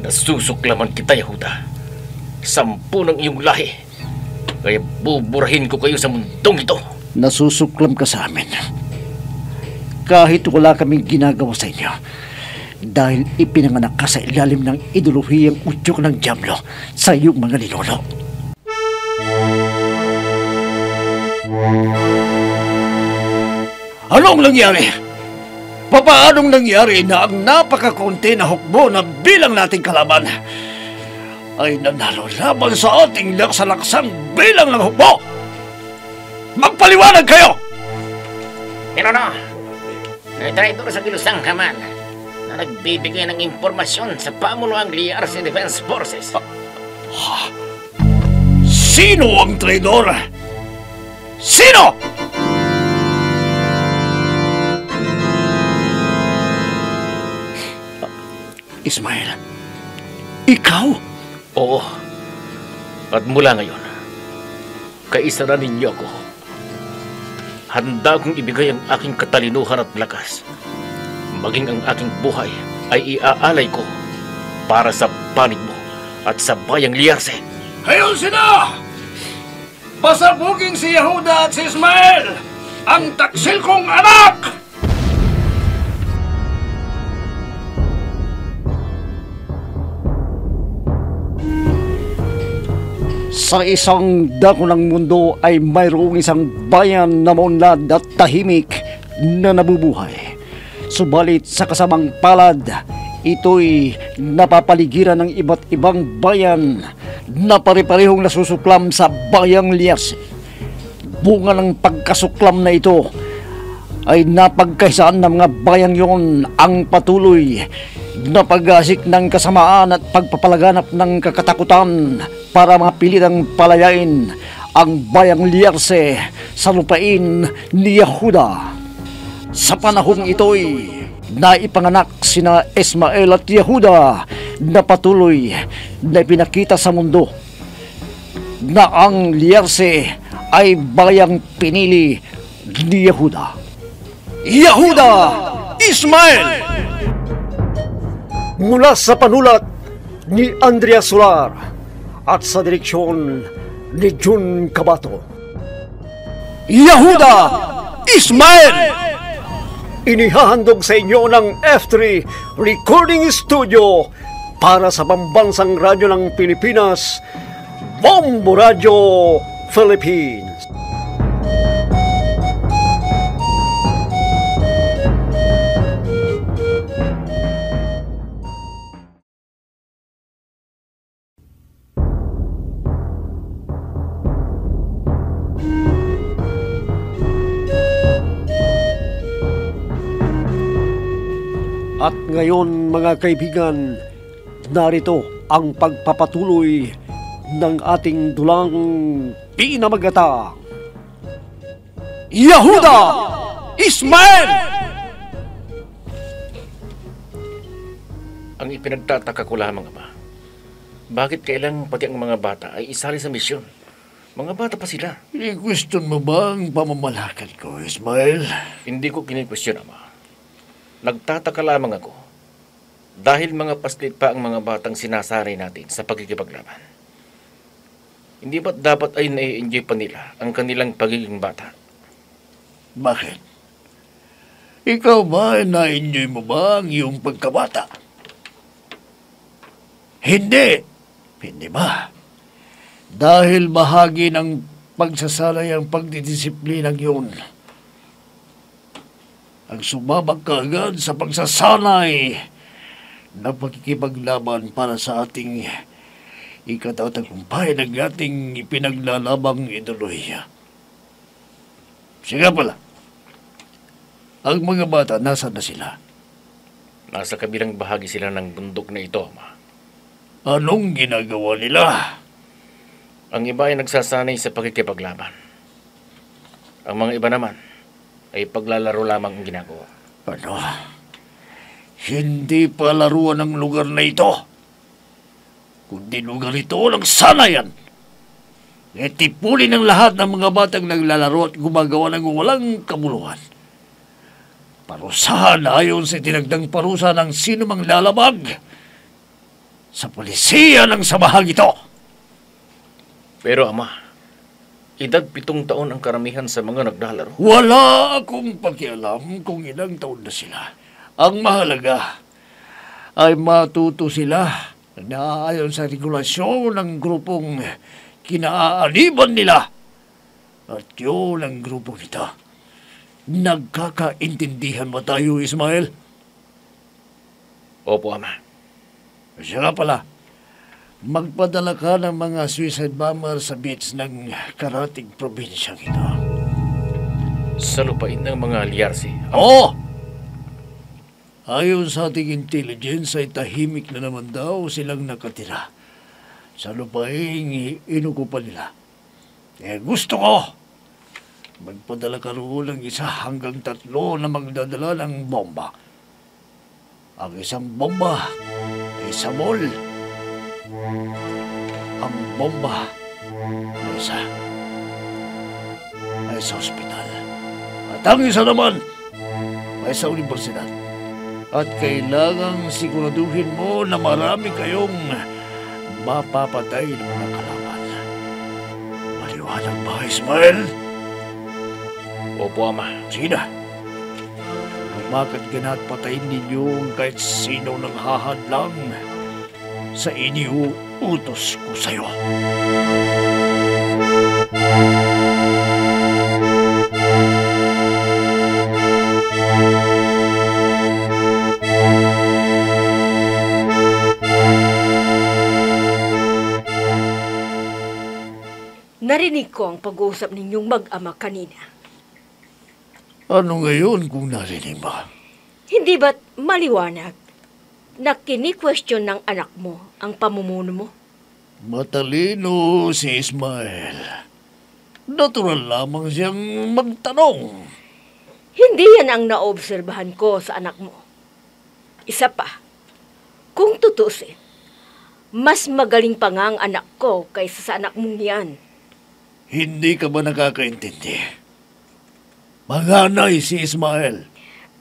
Nasusuklaman kita, Yehuda. 10 ng iyong lahi. Kaya buburahin ko kayo sa mundong ito. Nasusuklam ka sa amin. Kahit wala kaming ginagawa sa inyo. Dahil ipinanganak ka sa ilalim ng ideolohiyang udyok ng Diablo sa iyong mga ninuno. Anong nangyari? Papaanong nangyari na ang napakakunti na hukbo na bilang nating kalaban ay nanalo laban sa ating laksalaksang bilang ng hukbo? Magpaliwanag kayo! Pero no, may traidor sa Kilusang Kaman na nagbibigay ng impormasyon sa pamunuang Liarce Defense Forces. Sino ang traidor? Sino? Ismael, ikaw? Oo. At mula ngayon, kaisa na ninyo ako. Handa kong ibigay ang aking katalinuhan at lakas. Maging ang aking buhay ay iaalay ko para sa panig mo at sa bayang Liarce. Hayon sila! Pasabugin si Yehuda at si Ismael, ang taksil kong anak! Sa isang dako ng mundo ay mayroong isang bayan na maunlad at tahimik na nabubuhay. Subalit sa kasamang palad, ito'y napapaligiran ng iba't ibang bayan na pare-parehong nasusuklam sa bayang Liarce. Bunga ng pagkasuklam na ito ay napagkaisaan ng mga bayang yon ang patuloy na pag-asik ng kasamaan at pagpapalaganap ng kakatakutan para mapilitang palayain ang bayang Liarce sa lupain ni Yehuda. Sa panahong ito'y naipanganak sina Ismael at Yehuda na patuloy na ipinakita sa mundo na ang Liarce ay bayang pinili ni Yehuda. Yehuda! Ismael! Mula sa panulat ni Andrea Solar at sa direksyon ni Jun Cabato. Yehuda! Ismael! Inihahandog sa inyo ng F3 Recording Studio para sa pambansang radyo ng Pilipinas, Bombo Radio Philippines. At ngayon mga kaibigan, narito ang pagpapatuloy ng ating dulang pinamagatang Yehuda! Ismael! Ang ipinagtataka ko lamang, Ama, bakit kailang pati ang mga bata ay isali sa misyon? Mga bata pa sila. Gusto mo ba ang pamamalakad ko, Ismael? Hindi ko kinikwestiyon, Ama. Nagtataka lamang ako dahil mga paslit pa ang mga batang sinasari natin sa pagkikipaglaban. Hindi ba't dapat ay nai-enjoy pa nila ang kanilang pagiging bata? Bakit? Ikaw ba, na-enjoy mo ba ang iyong pagkabata? Hindi. Hindi ba? Dahil bahagi ng pagsasalay ang pagdidisiplinang yun. Ang sumabak ka agad sa pagsasanay na pagkikipaglaban para sa ating ikatagumpay ng ating ipinaglalabang ideolohiya. Sige pala, ang mga bata, nasaan na sila? Nasa kabilang bahagi sila ng bundok na ito, Ama. Anong ginagawa nila? Ang iba ay nagsasanay sa pagkikipaglaban. Ang mga iba naman ay paglalaro lamang ang ginagawa. Ano? Hindi pa laruan ng lugar na ito, kundi lugar ito ng sanayan. Itipulin ng lahat ng mga batang naglalaro at gumagawa ng walang kabuluhan. Parusahan ayon sa tinagdang parusa ng sino mang lalabag sa polisiya ng samahang ito. Pero ama, edad 7 taon ang karamihan sa mga naglalaro. Wala akong pakialam kung ilang taon na sila. Ang mahalaga ay matuto sila na ayon sa regulasyon ng grupong kinaaaniban nila. At yun ang grupong ito. Nagkakaintindihan ba tayo, Ismael? Opo, ama. Siya nga pala, magpadala ka ng mga suicide bomber sa beach ng karating probinsyang ito. Sa lupain ng mga Liarsi. Oo! Ayon sa ating intelligence ay tahimik na naman daw silang nakatira sa lupaing inukupan nila. Gusto ko magpadala ka roon ng 1 hanggang 3 na magdadala ng bomba. Ang isang bomba ay sa mall. Ang bomba ay sa ospital. At ang isa naman ay sa universidad. At kailangang siguraduhin mo na marami kayong mapapatay ng mga kalaban. Maliwanag ba, Ismael? Opo, ama. Sige na. Lumakad ka na at patayin ninyo kahit sino nang hahadlang sa iniuutos ko sa'yo. Narinig ko ang pag-uusap ninyong mag-ama kanina. Ano ngayon kung narinig mo? Hindi ba't maliwanag na kini-question ng anak mo ang pamumuno mo? Matalino si Ismael. Natural lamang siyang magtanong. Hindi yan ang naobserbahan ko sa anak mo. Isa pa, kung tutusin, mas magaling pa nga ang anak ko kaysa sa anak mong yan. Hindi ka ba nakakaintindi? Manganay si Ismael.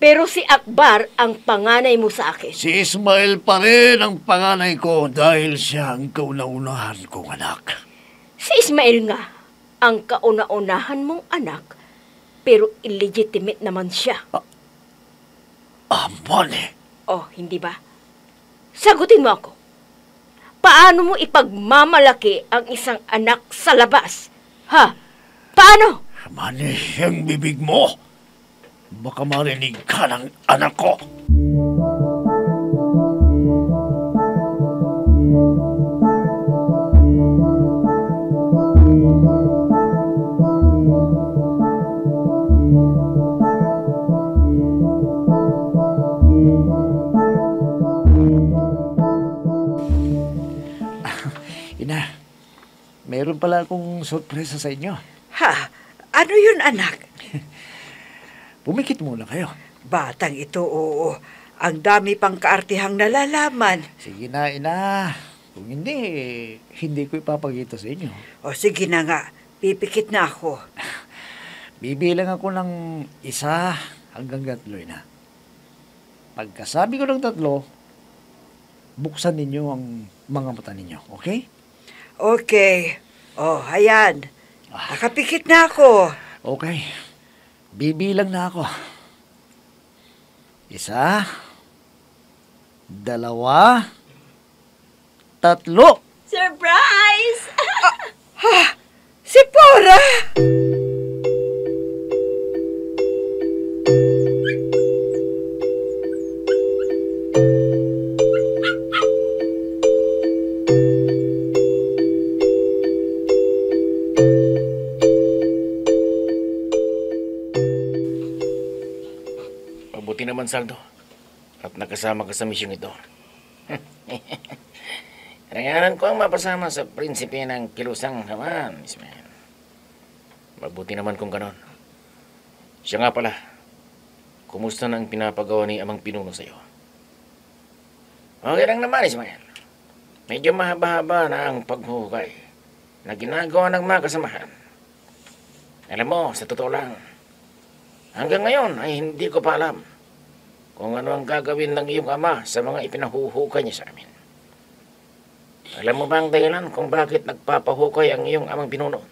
Pero si Akbar ang panganay mo sa akin. Si Ismael pa rin ang panganay ko dahil siya ang kauna-unahan kong anak. Si Ismail nga ang kauna-unahan mong anak, pero illegitimate naman siya. Amon eh. Oh, hindi ba? Sagutin mo ako. Paano mo ipagmamalaki ang isang anak sa labas? Ha? Paano? Mani ang bibig mo. Baka marinig ka ng anak ko. Ina, meron pala akong sorpresa sa inyo. Ha? Ano yun, anak? Pumikit muna kayo. Batang ito, oo. Ang dami pang kaartihang nalalaman. Sige na, ina. Kung hindi, hindi ko ipapakita sa inyo. O sige na nga, pipikit na ako. Bibilang ako ng 1 hanggang 3, ina. Pagkasabi ko ng 3, buksan ninyo ang mga mata ninyo, okay? Okay. Oh, ayan. Nakapikit na ako. Okay. Bibilang na ako. 1, 2, 3. Surprise! Si Pora! Mabuti naman, Saldo. At nakasama ka sa misyong ito. Kailangan ko ang mapasama sa prinsipe ng kilusang Haman, Ismael. Mabuti naman kung ganon. Siya nga pala, kumusta na ang pinapagawa ni Amang Pinuno sa'yo? Okay lang naman, Ismael. Medyo mahaba-haba na ang paghuhukay na ginagawa ng mga kasamahan. Alam mo, sa totoo lang, hanggang ngayon ay hindi ko pa alam kung ano ang gagawin ng iyong ama sa mga ipinahuhukay niya sa amin. Alam mo ba ang dahilan kung bakit nagpapahukay ang iyong amang pinuno?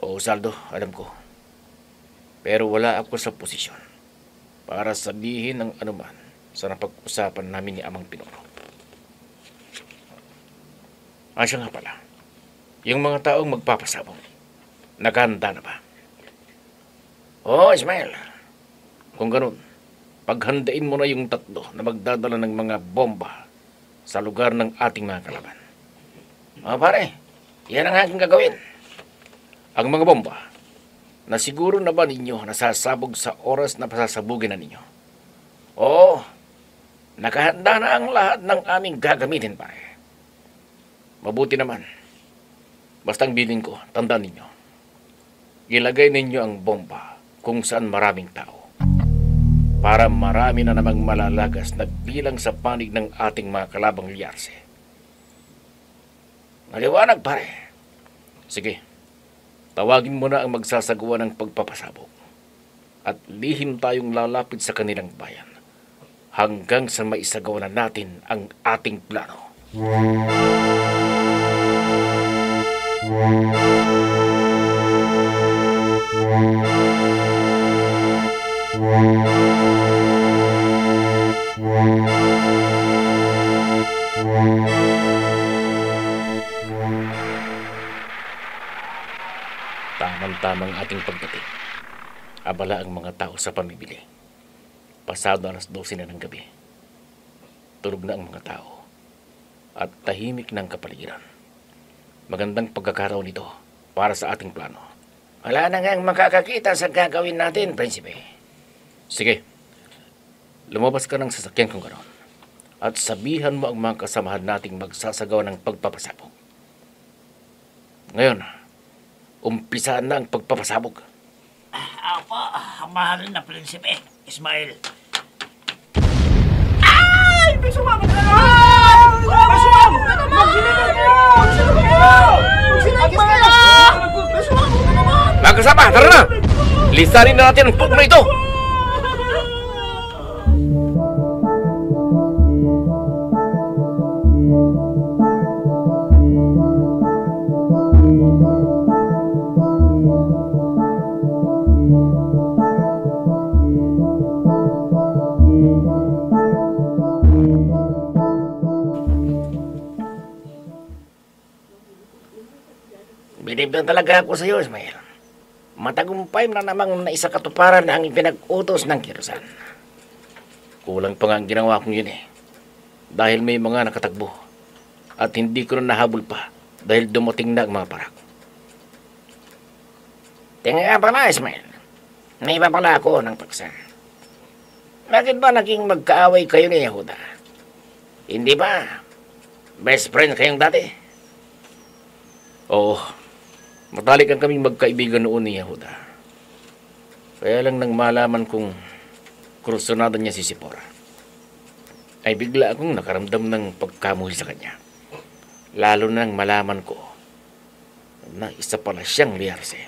Oo, Saldo, alam ko. Pero wala ako sa posisyon para sabihin ng anuman sa napag-usapan namin ni Amang Pinuno. Siya nga pala, yung mga taong magpapasabong, nakahanda na ba? Oo, Ismael. Kung ganun, paghandain mo na yung 3 na magdadala ng mga bomba sa lugar ng ating mga kalaban. Pare, yan ang aking gagawin. Ang mga bomba, na siguro na ba ninyo nasasabog sa oras na pasasabugin na ninyo? Oo, nakahanda na ang lahat ng aming gagamitin, pare. Mabuti naman. Basta ang bilin ko, tandaan ninyo. Ilagay ninyo ang bomba kung saan maraming tao. Para marami na namang malalagas na bilang sa panig ng ating mga kalabang liyarse. Maliwanag, pare. Sige. Tawagin mo na ang magsasagawa ng pagpapasabog. At lihim tayong lalapit sa kanilang bayan hanggang sa maisagawa na natin ang ating plano. Tamang-tamang ating pagdating. Abala ang mga tao sa pamimili. Pasado 12:00 na ng gabi. Tulog na ang mga tao. At tahimik ng kapaligiran. Magandang pagkakataon ito para sa ating plano. Wala na ngang makakakita sa gagawin natin, Prinsipe. Sige. Lumabas ka ng sasakyan kung gano'n. At sabihan mo ang mga kasamahan nating magsasagawa ng pagpapasabog. Ngayon, umpisaan na ang pagpapasabog. Apa, mahal na Prinsipe, Ismael. May sumama na naman! May sumama na naman! Magsinagis ka! May sumama na naman! Mga kasama, tara na! Lisanin na natin ang pok na ito! Binibigyan talaga ako sa iyo, Ismael. Matagumpay na namang naisakatuparan ang ipinag-utos ng Kirusan. Kulang pa nga ang ginawa kong yun eh. Dahil may mga nakatagbo. At hindi ko na nahabol pa dahil dumating na ang mga parak. Tingnan nga pala, Ismael. May iba pala ako ng paksa. Bakit ba naging magkaaway kayo ni Yehuda? Hindi ba? Best friend kayong dati? Oo, matalikan kaming magkaibigan noon ni Yehuda. Kaya lang nang malaman kong krusonada niya si Sipora, ay bigla akong nakaramdam ng pagkamuhi sa kanya. Lalo nang malaman ko na isa pala siyang liyarse.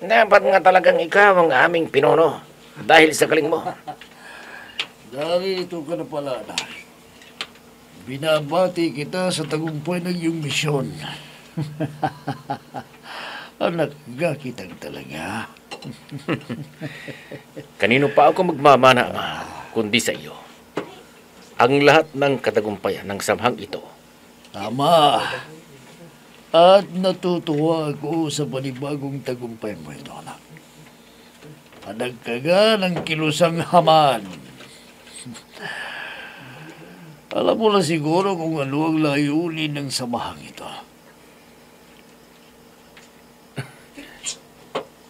Dapat nga talagang ikaw ang aming pinuno dahil sa galing mo. Dahil ito ka na pala, anak. Binabati kita sa tagumpay ng iyong misyon. Anak ka kitang talaga. Kanino pa ako magmamana, Ama, kundi sa iyo. Ang lahat ng katagumpayan ng samhang ito. Tama. At natutuwa ako sa panibagong tagumpay mo ito, anak. Panagkaga ng kilusang Haman. Alam mo na siguro kung ano ang layunin ng samahang ito.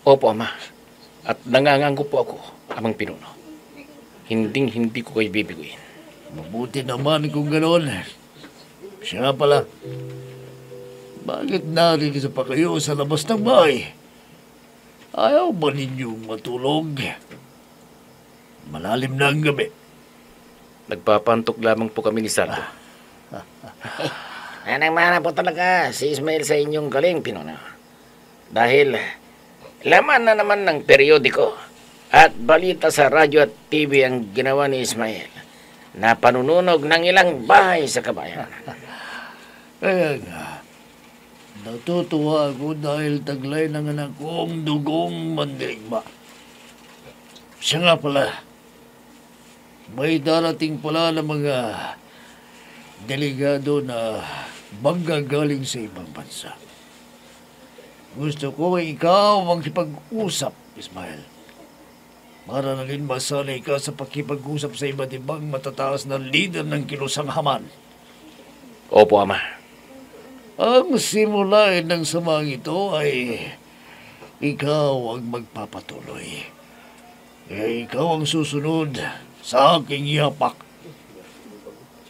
Opo, Ama. At nangangako po ako, Amang Pinuno. Hinding-hindi ko kayo bibiguin. Mabuti naman kung gano'n. Siya nga pala, bakit narito pa kayo sa labas ng bahay? Ayaw ba ninyong matulog? Malalim na ang gabi. Nagpapantok lamang po kami ni Sardo. Manang-mana po talaga si Ismael sa inyong galing, pinuno. Dahil laman na naman ng periodiko at balita sa radyo at TV ang ginawa ni Ismael na panununog ng ilang bahay sa kabayan. Kaya nga, natutuwa ako dahil taglay ng anak kong dugong mandirigma. Siya nga pala, may darating pala ng mga delegado na manggagaling sa ibang bansa. Gusto ko ay ikaw ang kipag-usap, Ismael. Para na rin masanay ka sa pakipag-usap sa iba't ibang matataas na leader ng kilusang Haman. Opo, Ama. Ang simulain ng samang ito ay ikaw ang magpapatuloy. Ikaw ang susunod sa aking yapak.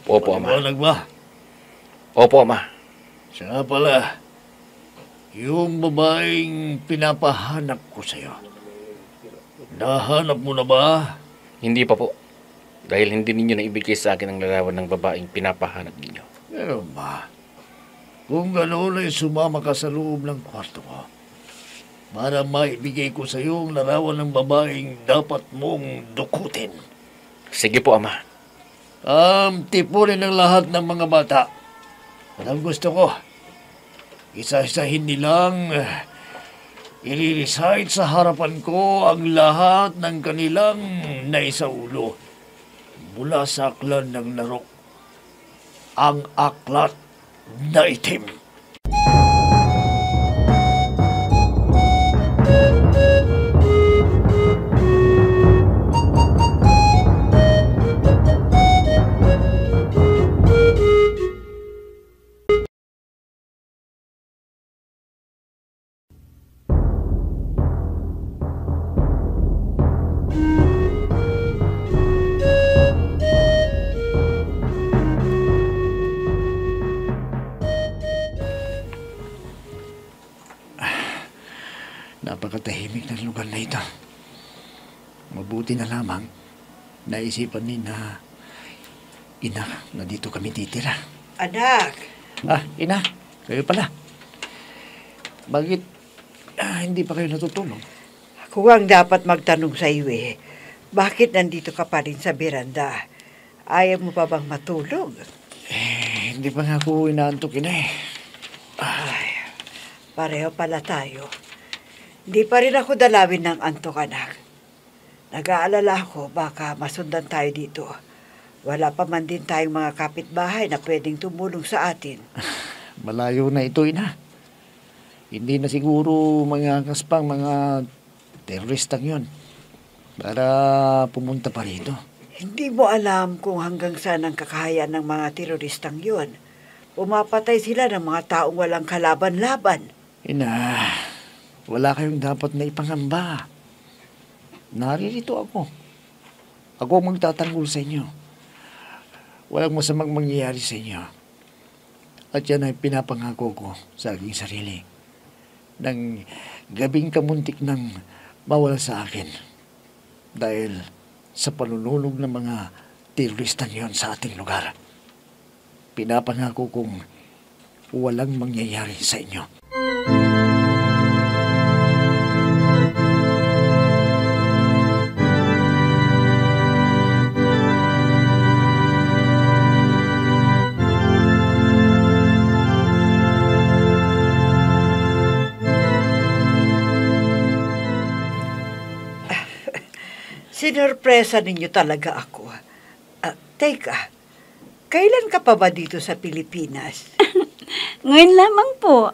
Opo, Ama. Maliwanag ba? Opo, Ama. Siya pala, yung babaeng pinapahanap ko sa'yo. Nahanap mo na ba? Hindi pa po. Dahil hindi ninyo naibigay sa akin ang larawan ng babaeng pinapahanap ninyo. Pero ba, kung gano'n ay sumama ka sa loob ng kwarto ko para maibigay ko sa iyo ang larawan ng babaeng dapat mong dukutin. Sige po, Ama. Tipunin ng lahat ng mga bata. At ang gusto ko, isa-isahin nilang i-recite sa harapan ko ang lahat ng kanilang naisaulo mula sa aklan ng narok. Ang aklat na itim. Napakatahimik ng lugar na ito. Mabuti na lamang naisipan ni na ina na dito kami titira. Anak, Ina, kayo pala. Bakit hindi pa kayo natutulog? ako ang dapat magtanong sa iyo eh. Bakit nandito ka pa rin sa beranda? Ayaw mo pa bang matulog? Hindi pa nga ako inaantok, ina eh. Ay, pareho pala tayo. Hindi pa rin ako dalawin ng antok, anak. Nag-aalala ako baka masundan tayo dito. Wala pa man din tayong mga kapitbahay na pwedeng tumulong sa atin. Malayo na ito, ina. Hindi na siguro mga kaspang mga teroristang yon para pumunta pa rito. Hindi mo alam kung hanggang saan ang kakahayaan ng mga teroristang yon. Pumapatay sila ng mga taong walang kalaban-laban. Ina, wala kayong dapat na ipangamba. Naririto ako. Ako ang magtatanggol sa inyo. Walang masamang mangyayari sa inyo. At yan ay pinapangako ko sa aking sarili. Nang gabing kamuntik nang mawala sa akin. Dahil sa panununog ng mga terorista yon sa ating lugar. Pinapangako kong walang mangyayari sa inyo. Sinorpresa ninyo talaga ako. Teka, kailan ka pa ba dito sa Pilipinas? Ngayon lamang po.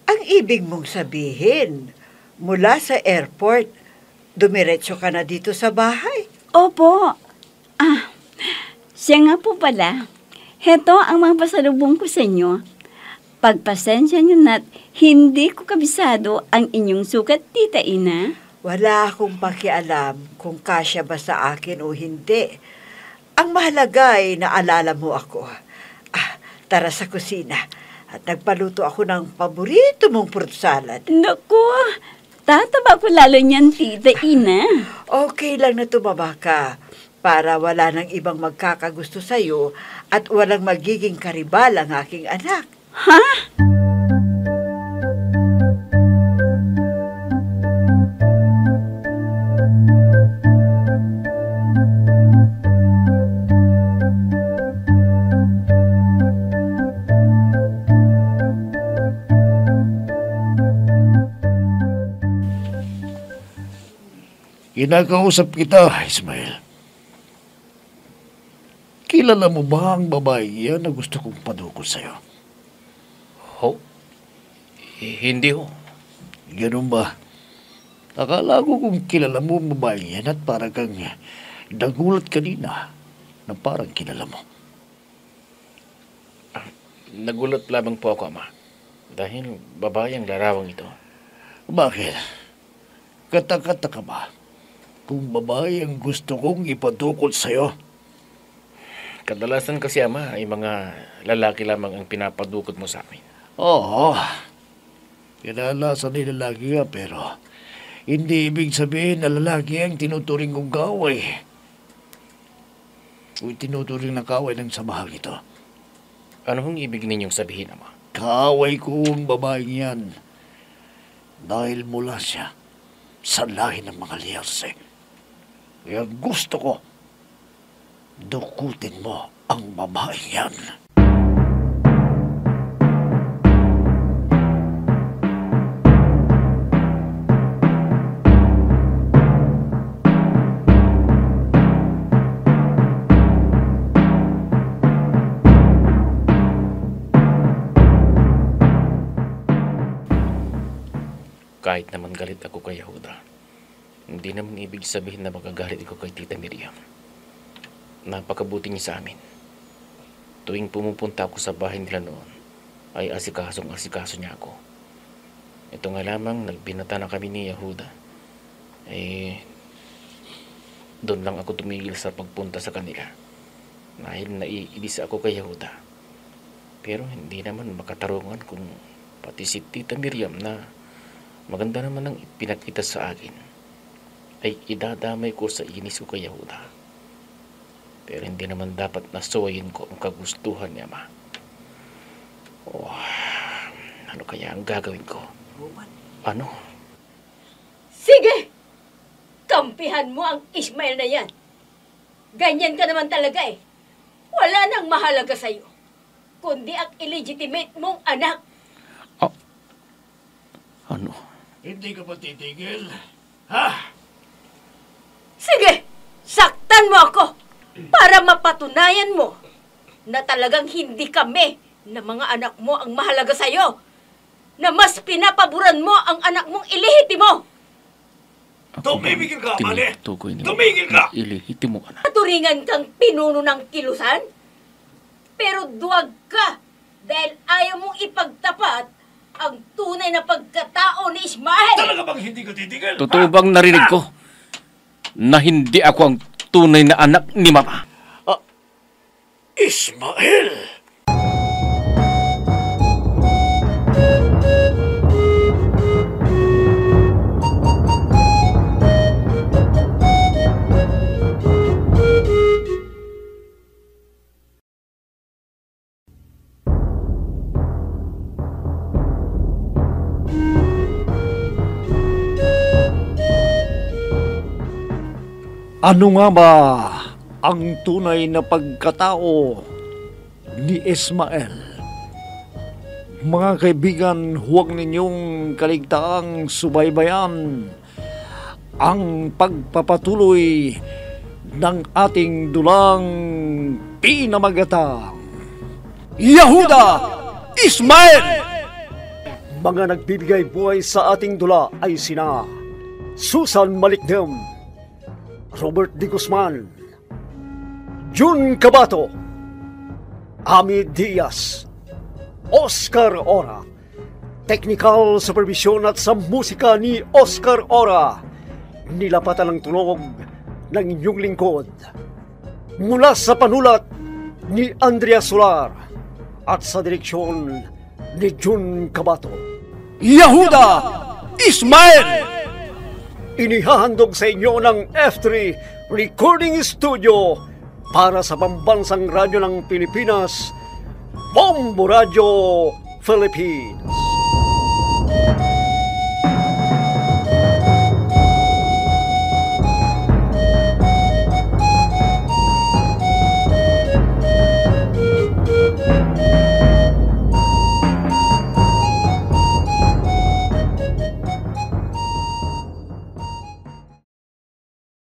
Ang ibig mong sabihin, mula sa airport, dumiretso ka na dito sa bahay? Opo. Siya nga po pala. Heto ang mga pasalubong ko sa inyo. Pagpasensya nyo na't hindi ko kabisado ang inyong sukat, Tita Ina. Wala akong pakialam kung kasya ba sa akin o hindi. Ang mahalaga ay naalala mo ako. Tara sa kusina at nagpaluto ako ng paborito mong fruit salad. Naku, tataba ko lalo niyan, Tita Ina. Okay lang na tumaba ka para wala nang ibang magkakagusto sa'yo at walang magiging karibal ang aking anak. Ha? Kinakausap kita, Ismael. Kilala mo ba ang babae yan na gusto kong padukol sa'yo? Ho? Hindi ho. Ganun ba? Akala ko kung kilala mo ang babae yan at parang kang nagulat kanina na parang kilala mo. Nagulat lamang po ako, Ama. Dahil babae ang larawang ito. Bakit? Kataka-taka ba kung babae ang gusto kong ipadukol sa'yo? Kadalasan kasi, Ama, ay mga lalaki lamang ang pinapadukot mo sa amin. Oo. Kinalasan ni lalaki nga pero hindi ibig sabihin na lalaki ang tinuturing kong kaway. O tinuturing na kaway ng samahang ito. Ano hong ibig ninyong sabihin, Ama? Kaway ko ang babaeng yan dahil mula siya sa lahi ng mga Lierse. Kaya gusto ko dukutin mo ang babaeng yan. Kahit naman galit ako kay Yehuda, hindi naman ibig sabihin na magagalit ako kay Tita Miriam. Napakabuti niya sa amin. Tuwing pumupunta ako sa bahay nila noon, ay asikaso niya ako. Ito nga lamang, nagbinata na kami ni Yehuda. Doon lang ako tumigil sa pagpunta sa kanila. Dahil naiinis ako kay Yehuda. Pero hindi naman makatarungan kung pati si Tita Miriam na maganda naman ang pinakita sa akin, ay idadamay ko sa inis ko kay Yehuda. Pero hindi naman dapat nasuwayin ko ang kagustuhan niya, Ma. Ano kaya ang gagawin ko? Ano? Sige! Kampihan mo ang Ismael na yan. Ganyan ka naman talaga eh. Wala nang mahalaga sa'yo, kundi ang illegitimate mong anak. Ano? Hindi ka ba titigil? Ha? Sige! Saktan mo ako para mapatunayan mo na talagang hindi kami na mga anak mo ang mahalaga sa'yo, na mas pinapaboran mo ang anak mong ilehitimo. Tumimigil ka, Mali! Tinutukoy niyo Tumigil ka! ilihitimo ka na. Turingan kang pinuno ng kilusan, pero duwag ka dahil ayaw mong ipagtapat ang tunay na pagkatao ni Ismael. Talaga bang hindi ka titigil? Totoo bang narinig ko na hindi ako ang tunay na anak ni Mama? Ismael! Ano nga ba ang tunay na pagkatao ni Ismael? Mga kaibigan, huwag ninyong kaligtaang subaybayan ang pagpapatuloy ng ating dulang pinamagatang Yehuda Ismael! Mga nagbibigay buhay sa ating dula ay sina Susan Malikdem, Robert D. Guzman, Jun Cabato, Ami Diaz, Oscar Ora, technical supervision at sa musika ni Oscar Ora, nilapatan ng tunog ng inyong lingkod. Mula sa panulat ni Andrea Solar at sa direksyon ni Jun Cabato. Yehuda Ismael! Inihahandog sa inyo ng F3 Recording Studio para sa Pambansang Radyo ng Pilipinas, Bombo Radio Philippines.